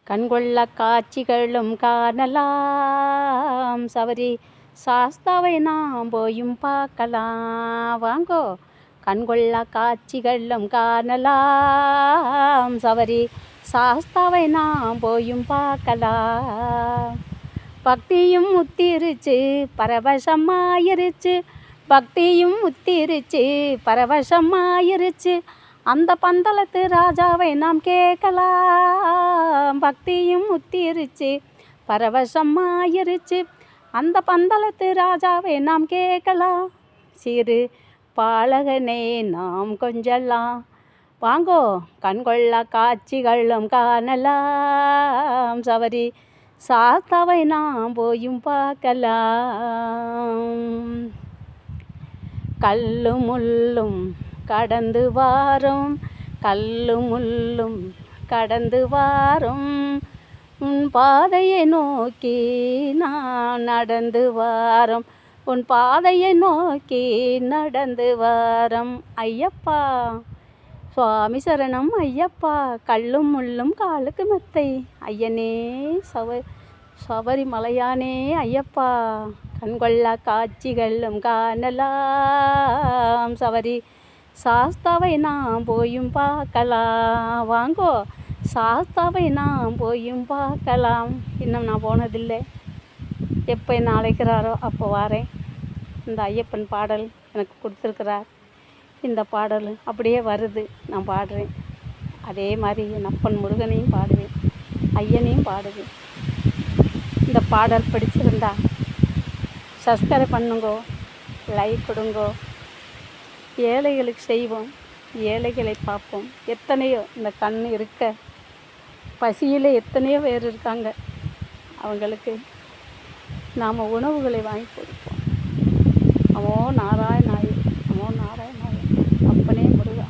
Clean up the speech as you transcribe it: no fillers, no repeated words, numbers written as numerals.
கண்கொள்ள காட்சிகளும் காணலாம் சபரி சாஸ்தாவை நாம் போயும் பார்க்கலாம். வாங்கோ கண்கொள்ள காட்சிகளும் காணலாம் சபரி சாஸ்தாவை நாம் போயும் பார்க்கலாம். பக்தியும் முத்திருச்சு பரவசமாயிருச்சு, பக்தியும் முத்திருச்சு பரவசமாயிருச்சு, அந்த பந்தளத்து ராஜாவை நாம் கேட்கலாம். பக்தியும் முத்திருச்சு பரவசமாயிருச்சு, அந்த பந்தளத்து ராஜாவை நாம் கேட்கலாம். சிறு பாலகனே நாம் கொஞ்சலாம். வாங்கோ கண்கொள்ள காட்சிகளும் காணலாம் சபரி சாஸ்தாவை நாம் போயும் பார்க்கலாம். கல்லும் முள்ளும் கடந்து வாரும், கல்லும் முள்ளும் கடந்து வாரும், உன் பாதையை நோக்கி நான் நடந்து வாரம், உன் பாதையை நோக்கி நடந்து வாரம். ஐயப்பா சுவாமி சரணம் ஐயப்பா, கல்லும் முள்ளும் காலுக்கு மெத்தை ஐயனே சபரிமலையானே ஐயப்பா. கண்கொள்ள காட்சிகளும் காணலாம் சபரி சாஸ்தாவை நாம் போயும் பார்க்கலாம். வாங்கோ சாஸ்தாவை நாம் போயும் பார்க்கலாம். இன்னும் நான் போனதில்லை, எப்போ என்ன அழைக்கிறாரோ அப்போ வாரேன். இந்த ஐயப்பன் பாடல் எனக்கு கொடுத்துருக்கிறார், இந்த பாடல் அப்படியே வருது, நான் பாடுறேன். அதே மாதிரி என் அப்பன் முருகனையும் பாடுவேன், ஐயனையும் பாடுவேன். இந்த பாடல் பிடிச்சிருந்தா சப்ஸ்கிரைப் பண்ணுங்கோ, லைக் கொடுங்கோ. ஏழைகளுக்கு செய்வோம், ஏழைகளை பார்ப்போம். எத்தனையோ இந்த கண் இருக்க பசியில் எத்தனையோ பேர் இருக்காங்க, அவங்களுக்கு நாம் உணவுகளை வாங்கி கொடுப்போம். நமோ நாராயணாய, நமோ நாராயணாய. அப்பனே முருகா.